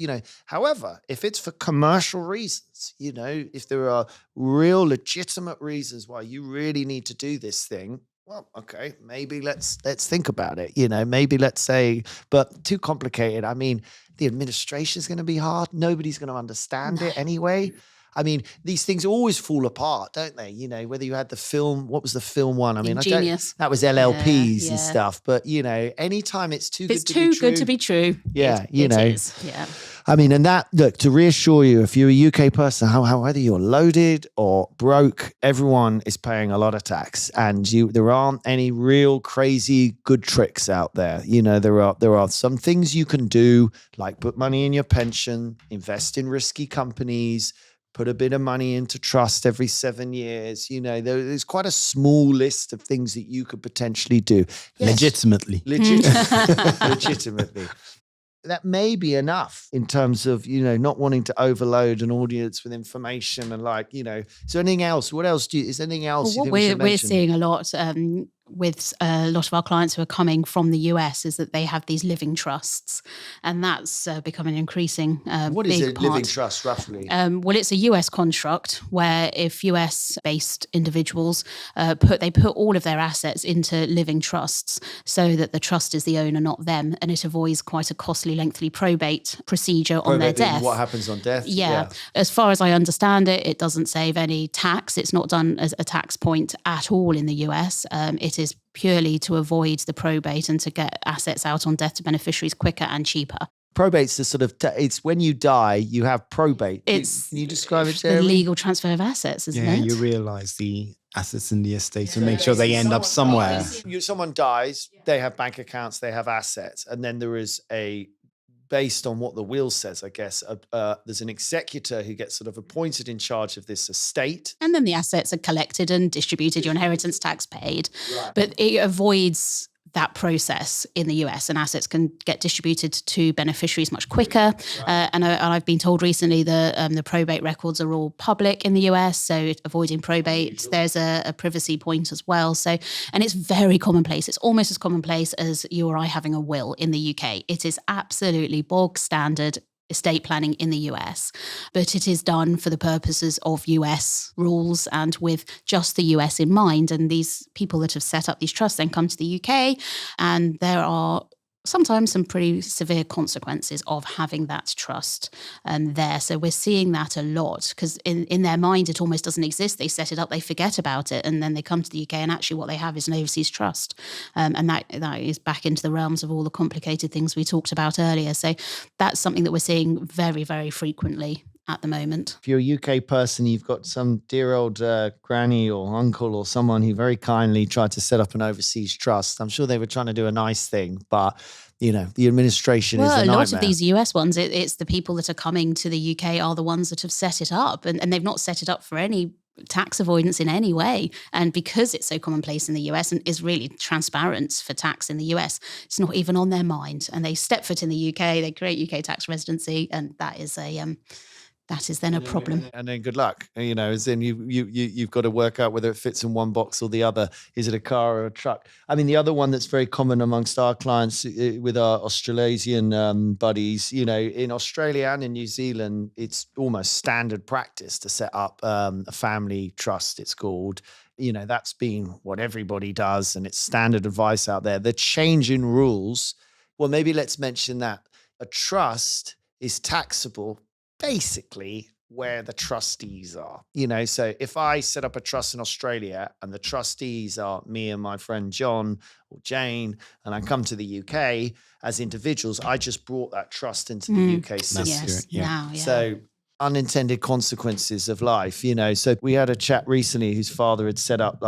Speaker 1: However, if it's for commercial reasons, if there are real legitimate reasons why you really need to do this thing, well, okay, maybe let's think about it. Maybe let's say, but too complicated. I mean, the administration is going to be hard. Nobody's going to understand it anyway. I mean, these things always fall apart, don't they? Whether you had the film, what was the film one? I mean, that was LLPs and stuff. But anytime it's too good to be true. Yeah,
Speaker 3: it is. Yeah.
Speaker 1: I mean, and that, look, to reassure you, if you're a UK person, whether you're loaded or broke, everyone is paying a lot of tax, and there aren't any real crazy good tricks out there. There are some things you can do, like put money in your pension, invest in risky companies, put a bit of money into trust every 7 years. There's quite a small list of things that you could potentially do. Yes.
Speaker 2: Legitimately.
Speaker 1: Legitimately. That may be enough in terms of, not wanting to overload an audience with information and is there anything else? What else is there anything else you think we should mention?
Speaker 3: We're seeing a lot with a lot of our clients who are coming from the US is that they have these living trusts, and that's becoming an increasing
Speaker 1: What
Speaker 3: big
Speaker 1: is a
Speaker 3: part.
Speaker 1: living trust roughly?
Speaker 3: Well, it's a US construct where if US-based individuals put all of their assets into living trusts so that the trust is the owner, not them, and it avoids quite a costly, lengthy probate procedure on their death.
Speaker 1: What happens on death?
Speaker 3: Yeah. As far as I understand it, it doesn't save any tax. It's not done as a tax point at all in the US. It is purely to avoid the probate and to get assets out on death to beneficiaries quicker and cheaper.
Speaker 1: Probate's the sort of, it's when you die, you have probate. Can you describe it, Jeremy?
Speaker 3: The legal transfer of assets, isn't it?
Speaker 2: Yeah, you realise the assets in the estate and make sure they end up somewhere.
Speaker 1: Someone dies, they have bank accounts, they have assets, and then there is based on what the will says, I guess, there's an executor who gets sort of appointed in charge of this estate.
Speaker 3: And then the assets are collected and distributed, your inheritance tax paid. Right. But it avoids that process in the US, and assets can get distributed to beneficiaries much quicker. Right. And I've been told recently the probate records are all public in the US, so avoiding probate, there's a privacy point as well. So, and it's very commonplace. It's almost as commonplace as you or I having a will in the UK. It is absolutely bog standard estate planning in the US, but it is done for the purposes of US rules and with just the US in mind. And these people that have set up these trusts then come to the UK, and there are sometimes some pretty severe consequences of having that trust there. So we're seeing that a lot because in their mind, it almost doesn't exist. They set it up, they forget about it, and then they come to the UK and actually what they have is an overseas trust. And that is back into the realms of all the complicated things we talked about earlier. So that's something that we're seeing very, very frequently. at the moment.
Speaker 1: If you're a UK person, you've got some dear old granny or uncle or someone who very kindly tried to set up an overseas trust. I'm sure they were trying to do a nice thing, but the administration is a nightmare.
Speaker 3: A lot of these US ones, it's the people that are coming to the UK are the ones that have set it up, and they've not set it up for any tax avoidance in any way. And because it's so commonplace in the US and is really transparent for tax in the US, it's not even on their mind. And they step foot in the UK, they create UK tax residency, and that is then a problem.
Speaker 1: And then good luck. As in you've got to work out whether it fits in one box or the other. Is it a car or a truck? I mean, the other one that's very common amongst our clients with our Australasian buddies, in Australia and in New Zealand, it's almost standard practice to set up a family trust, it's called. That's been what everybody does, and it's standard advice out there. The change in rules, well, maybe let's mention that. A trust is taxable basically where the trustees are, so if I set up a trust in Australia and the trustees are me and my friend John or Jane, and I come to the UK as individuals, I just brought that trust into the UK system.
Speaker 3: Yes, now, yeah.
Speaker 1: So unintended consequences of life, So we had a chat recently whose father had set up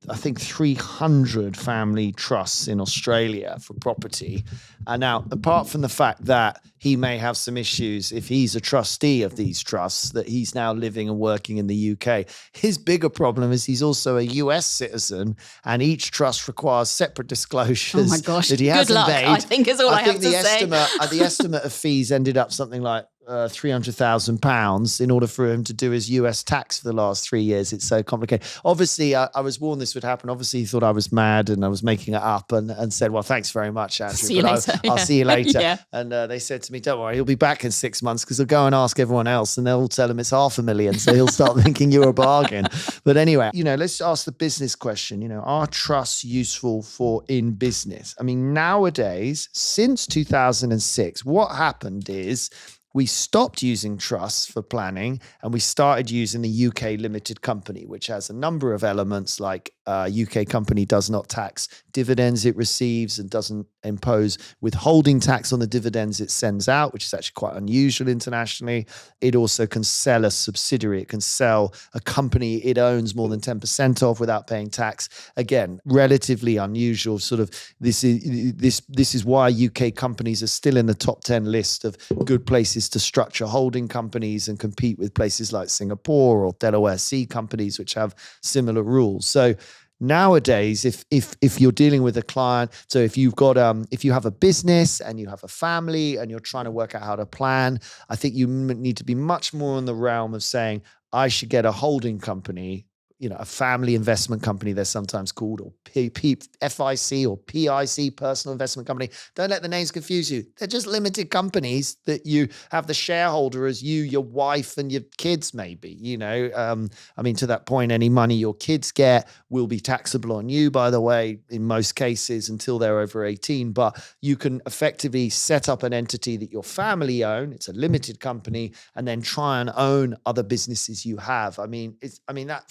Speaker 1: I think 300 family trusts in Australia for property. And now, apart from the fact that he may have some issues if he's a trustee of these trusts, that he's now living and working in the UK, his bigger problem is he's also a US citizen, and each trust requires separate disclosures.
Speaker 3: Oh my gosh,
Speaker 1: that he
Speaker 3: good
Speaker 1: hasn't
Speaker 3: luck,
Speaker 1: paid.
Speaker 3: I think is all I have to say.
Speaker 1: The estimate of fees ended up something like £300,000 in order for him to do his US tax for the last 3 years. It's so complicated. Obviously, I was warned this would happen. Obviously, he thought I was mad and I was making it up, and said, well, thanks very much, Andrew.
Speaker 3: See you later.
Speaker 1: I'll see you later.
Speaker 3: Yeah.
Speaker 1: And they said to me, don't worry, he'll be back in 6 months, because he'll go and ask everyone else and they'll all tell him it's $500,000. So he'll start thinking you're a bargain. But anyway, let's ask the business question. Are trusts useful in business? I mean, nowadays, since 2006, what happened is we stopped using trusts for planning and we started using the UK limited company, which has a number of elements like UK company does not tax dividends it receives and doesn't impose withholding tax on the dividends it sends out, which is actually quite unusual internationally. It also can sell a subsidiary. It can sell a company it owns more than 10% of without paying tax. Again, relatively unusual. Sort of this is why UK companies are still in the top 10 list of good places to structure holding companies and compete with places like Singapore or Delaware Sea companies, which have similar rules. So nowadays, if you're dealing with a client, so if you have a business and you have a family and you're trying to work out how to plan, I think you need to be much more in the realm of saying, I should get a holding company, a family investment company, they're sometimes called, or FIC or PIC, personal investment company. Don't let the names confuse you. They're just limited companies that you have the shareholder as you, your wife, and your kids, maybe. I mean, to that point, any money your kids get will be taxable on you, by the way, in most cases until they're over 18. But you can effectively set up an entity that your family own. It's a limited company, and then try and own other businesses you have. I mean, that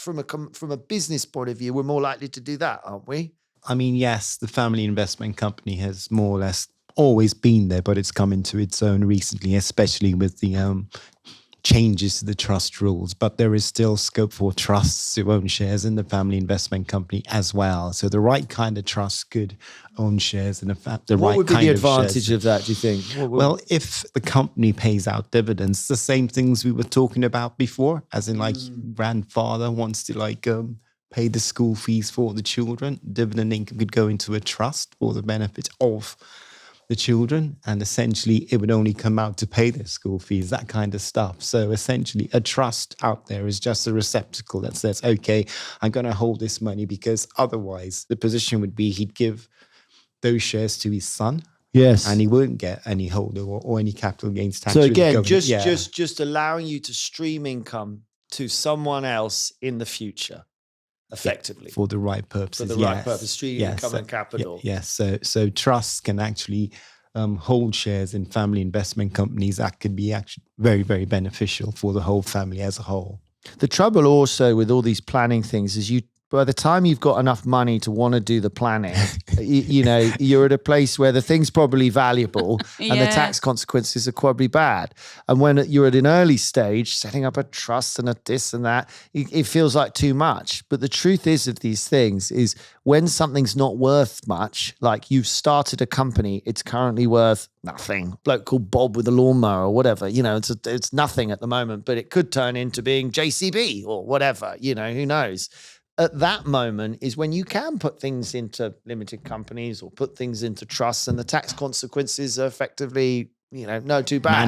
Speaker 1: from a business point of view, we're more likely to do that, aren't we?
Speaker 2: I mean, yes, the family investment company has more or less always been there, but it's come into its own recently, especially with the changes to the trust rules. But there is still scope for trusts to own shares in the family investment company as well. So the right kind of trust could own shares in the right kind of shares.
Speaker 1: What would be the advantage of that, do you think?
Speaker 2: Well, if the company pays out dividends, the same things we were talking about before, as in grandfather wants to pay the school fees for the children, dividend income could go into a trust for the benefit of the children, and essentially it would only come out to pay their school fees, that kind of stuff. So essentially a trust out there is just a receptacle that says, okay, I'm going to hold this money, because otherwise the position would be he'd give those shares to his son.
Speaker 1: Yes.
Speaker 2: And he wouldn't get any holder or any capital gains tax.
Speaker 1: So again, just allowing you to stream income to someone else in the future. Effectively,
Speaker 2: for the right purposes.
Speaker 1: For the right purpose, streaming income and capital.
Speaker 2: Yes. So trusts can actually hold shares in family investment companies that could be actually very, very beneficial for the whole family as a whole.
Speaker 1: The trouble also with all these planning things is by the time you've got enough money to want to do the planning, you're at a place where the thing's probably valuable and the tax consequences are probably bad. And when you're at an early stage, setting up a trust and a this and that, it feels like too much. But the truth is of these things is when something's not worth much, like you've started a company, it's currently worth nothing. Bloke called Bob with a lawnmower or whatever, it's nothing at the moment, but it could turn into being JCB or whatever, who knows? At that moment is when you can put things into limited companies or put things into trusts, and the tax consequences are effectively, no too bad.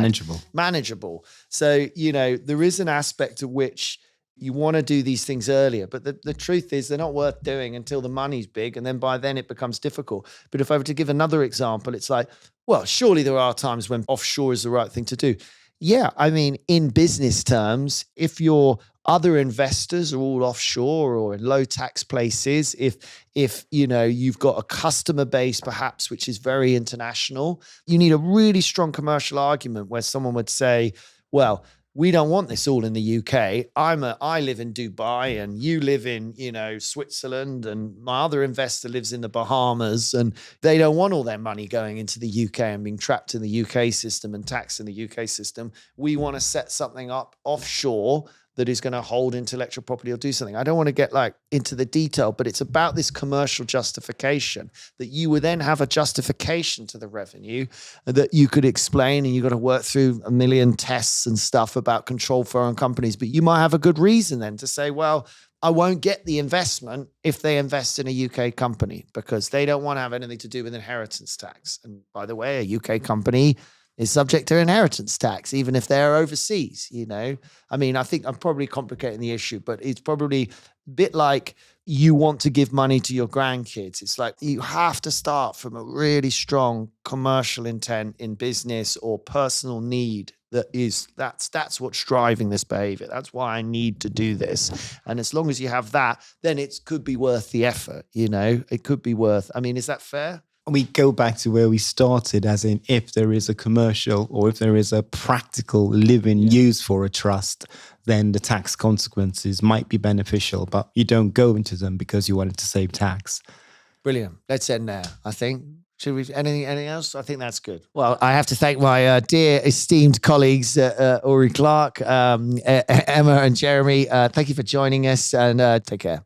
Speaker 1: Manageable. So, there is an aspect of which you want to do these things earlier, but the truth is they're not worth doing until the money's big, and then by then it becomes difficult. But if I were to give another example, it's like, well, surely there are times when offshore is the right thing to do. Yeah, I mean, in business terms, if your other investors are all offshore or in low tax places, if you've got a customer base perhaps which is very international, you need a really strong commercial argument where someone would say, well, we don't want this all in the UK. I live in Dubai and you live in, Switzerland, and my other investor lives in the Bahamas, and they don't want all their money going into the UK and being trapped in the UK system and taxed in the UK system. We want to set something up offshore that is going to hold intellectual property or do something. I don't want to get into the detail, but it's about this commercial justification that you would then have a justification to the revenue that you could explain, and you've got to work through a million tests and stuff about controlled foreign companies. But you might have a good reason then to say, well, I won't get the investment if they invest in a UK company because they don't want to have anything to do with inheritance tax. And by the way, a UK company is subject to inheritance tax, even if they're overseas, I mean, I think I'm probably complicating the issue, but it's probably a bit like you want to give money to your grandkids. It's like you have to start from a really strong commercial intent in business or personal need that's what's driving this behavior. That's why I need to do this. And as long as you have that, then it could be worth the effort, it could be worth, I mean, is that fair?
Speaker 2: We go back to where we started, as in if there is a commercial or if there is a practical living use for a trust, then the tax consequences might be beneficial, but you don't go into them because you wanted to save tax.
Speaker 1: Brilliant. Let's end there, I think. Should we, anything else? I think that's good. Well, I have to thank my dear esteemed colleagues, Oury Clark, Emma and Jeremy. Thank you for joining us, and take care.